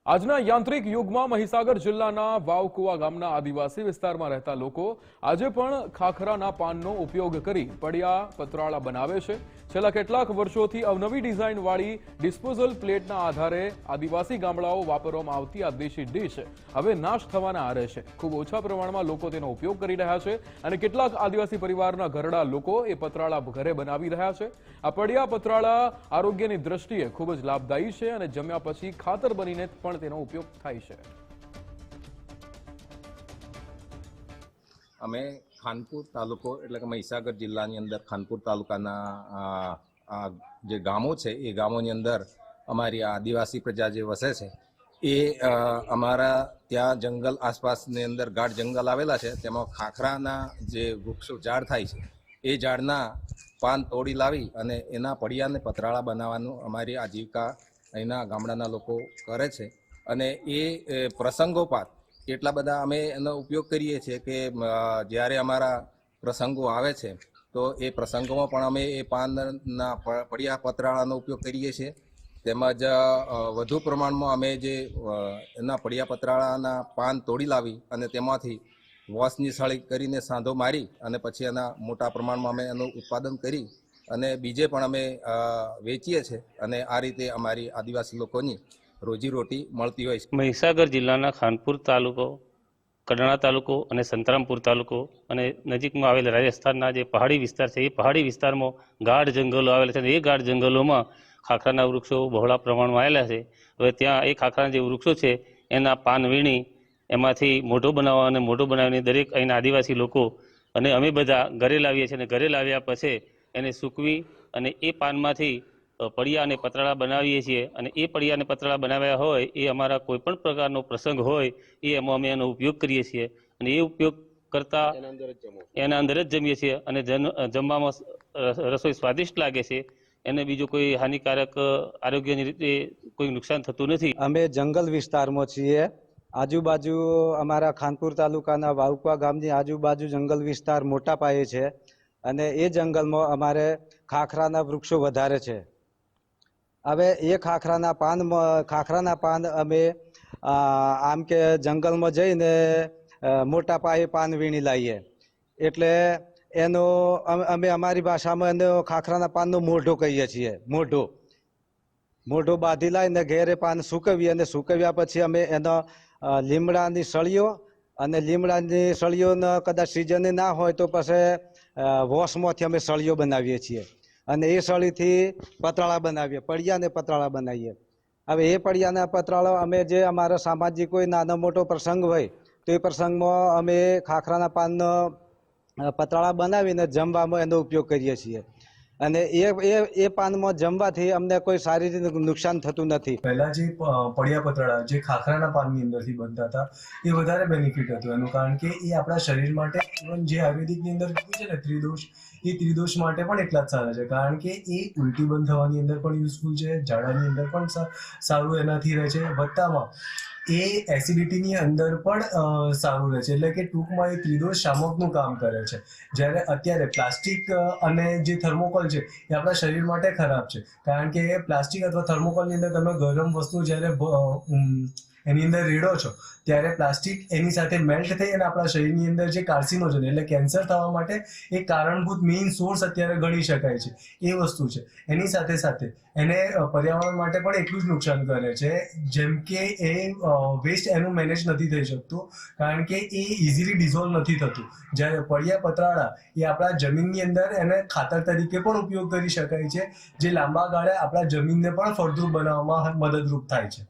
આજના યાંત્રિક યુગમાં મહીસાગર જિલ્લાના વાવકુવા ગામના આદિવાસી વિસ્તારમાં રહેતા લોકો આજે પણ ખાખરાના પાનનો ઉપયોગ કરી પડિયા પતરાળા બનાવે છે। છેલ્લા કેટલાક વર્ષોથી અવનવી ડિઝાઇનવાળી ડિસ્પોઝલ પ્લેટના આધારે આદિવાસી ગામડાઓ વાપરવામાં આવતી આ દેશી ડીશ હવે નાશ થવાના આરે છે। ખૂબ ઓછા પ્રમાણમાં લોકો તેનો ઉપયોગ કરી રહ્યા છે અને કેટલાક આદિવાસી પરિવારના ઘરડા લોકો એ પતરાળા ઘરે બનાવી રહ્યા છે। આ પડિયા પતરાળા આરોગ્યની દ્રષ્ટિએ ખૂબ જ લાભદાયી છે અને જમ્યા પછી ખાતર બનીને પણ તેનો ઉપયોગ થાય છે। અમે ખાનપુર તાલુકો એટલે કે મહીસાગર જિલ્લાની અંદર ખાનપુર તાલુકાના જે ગામો છે એ ગામોની અંદર અમારી આદિવાસી પ્રજા જે વસે છે એ અમારા ત્યાં જંગલ આસપાસની અંદર ગાઢ જંગલ આવેલા છે। તેમાં ખાખરાના જે વૃક્ષો ઝાડ થાય છે એ ઝાડના પાન તોડી લાવી અને એના પડિયાને પતરાળા બનાવવાનું અમારી આજીવિકા અહીંના ગામડાના લોકો કરે છે। અને એ પ્રસંગોપાત એટલા બધા અમે એનો ઉપયોગ કરીએ છીએ કે જ્યારે અમારા પ્રસંગો આવે છે તો એ પ્રસંગોમાં પણ અમે એ પાનના પડિયા પતરાળાનો ઉપયોગ કરીએ છીએ। તેમજ વધુ પ્રમાણમાં અમે જે એના પડિયા પતરાળાના પાન તોડી લાવી અને તેમાંથી વોશની સળી કરીને સાંધો મારી અને પછી એના મોટા પ્રમાણમાં અમે એનું ઉત્પાદન કરી અને બીજે પણ અમે વેચીએ છીએ અને આ રીતે અમારી આદિવાસી લોકોની રોજીરોટી મળતી હોય છે। મહીસાગર જિલ્લાના ખાનપુર તાલુકો, કડણા તાલુકો અને સંતરામપુર તાલુકો અને નજીકમાં આવેલા રાજસ્થાનના જે પહાડી વિસ્તાર છે એ પહાડી વિસ્તારમાં ગાઢ જંગલો આવેલા છે અને એ ગાઢ જંગલોમાં ખાખરાના વૃક્ષો બહોળા પ્રમાણમાં આવેલા છે। હવે ત્યાં એ ખાખરાના જે વૃક્ષો છે એના પાન વીણી એમાંથી મોઢો બનાવવા અને મોઢો બનાવીને દરેક અહીંના આદિવાસી લોકો અને અમે બધા ઘરે લાવીએ છીએ અને ઘરે લાવ્યા પછી એને સૂકવી અને એ પાનમાંથી પડિયા અને પતરાળા બનાવીએ છીએ અને એ પડિયા અને પતરાળા બનાવ્યા હોય એ અમારા કોઈ પણ પ્રકારનો પ્રસંગ હોય એ એમાં અમે એનો ઉપયોગ કરીએ છીએ અને એ ઉપયોગ કરતા એના અંદર જ જમીએ છીએ અને જમવામાં રસોઈ સ્વાદિષ્ટ લાગે છે। એને બીજું કોઈ હાનિકારક આરોગ્યની રીતે કોઈ નુકસાન થતું નથી। અમે જંગલ વિસ્તારમાં છીએ। આજુબાજુ અમારા ખાનપુર તાલુકાના વાવકુવા ગામની આજુબાજુ જંગલ વિસ્તાર મોટા પાયે છે અને એ જંગલમાં અમારે ખાખરાના વૃક્ષો વધારે છે। હવે એ ખાખરાના પાન અમે આમ કે જંગલમાં જઈને મોટા પાયે પાન વીણી લાવીએ એટલે એનો અમે અમારી ભાષામાં એનો ખાખરાના પાનનો મોઢો કહીએ છીએ। મોઢો બાંધી લાવીને ઘેરે પાન સૂકવીએ અને સૂકવ્યા પછી અમે એનો લીમડાની સળીઓ અને લીમડાની સળીઓને કદાચ સિઝને ના હોય તો પછી વોશમાંથી અમે સળીઓ બનાવીએ છીએ અને એ સળીથી પતરાળા બનાવીએ, પડિયાને પતરાળા બનાવીએ। હવે એ પડિયાના પતરાળા અમે જે અમારો સામાજિક કોઈ નાનો મોટો પ્રસંગ હોય તો એ પ્રસંગમાં અમે ખાખરાના પાનનો પતરાળા બનાવીને જમવામાં એનો ઉપયોગ કરીએ છીએ અને એ પાનમાં જમવાથી અમને કોઈ શારીરિક નુકસાન થતું નથી। પહેલા જે પડિયા પતરાળા જે ખાખરાના પાનની અંદરથી બનતા હતા એ વધારે બેનિફિટ હતું એનું, કારણ કે એ આપણા શરીર માટે ઇવન જે આયુર્વેદિકની અંદર કીધું છે ને ત્રિદોષ, એ ત્રિદોષ માટે પણ એટલા જ સારા છે, કારણ કે એ ઉલટી બંધ થવાની અંદર પણ યુઝફુલ છે, ઝાડાની અંદર પણ સારું એનાથી રહે છે, વત્તામાં એ એસિડિટીની અંદર પણ સારું રહે છે। એટલે કે ટૂંકમાં એ ત્રિદોષ શામકનું કામ કરે છે। જ્યારે અત્યારે પ્લાસ્ટિક અને જે થર્મોકોલ છે એ આપણા શરીર માટે ખરાબ છે, કારણ કે પ્લાસ્ટિક અથવા થર્મોકોલની અંદર તમે ગરમ વસ્તુ જ્યારે એની અંદર રેડો છો ત્યારે પ્લાસ્ટિક એની સાથે મેલ્ટ થઈ અને આપણા શરીરની અંદર જે કાર્સિનોજન એટલે કેન્સર થવા માટે એક કારણભૂત મેઇન સોર્સ અત્યારે ગણી શકાય છે એ વસ્તુ છે। એની સાથે સાથે એને પર્યાવરણ માટે પણ એટલું જ નુકસાન કરે છે, જેમ કે એ વેસ્ટ એનું મેનેજ નથી થઈ શકતું, કારણ કે એ ઇઝીલી ડિઝોલ્વ નથી થતું। જ્યારે પડિયા પતરાળા એ આપણા જમીનની અંદર એને ખાતર તરીકે પણ ઉપયોગ કરી શકાય છે, જે લાંબા ગાળે આપણા જમીનને પણ ફળદ્રુપ બનાવવામાં મદદરૂપ થાય છે।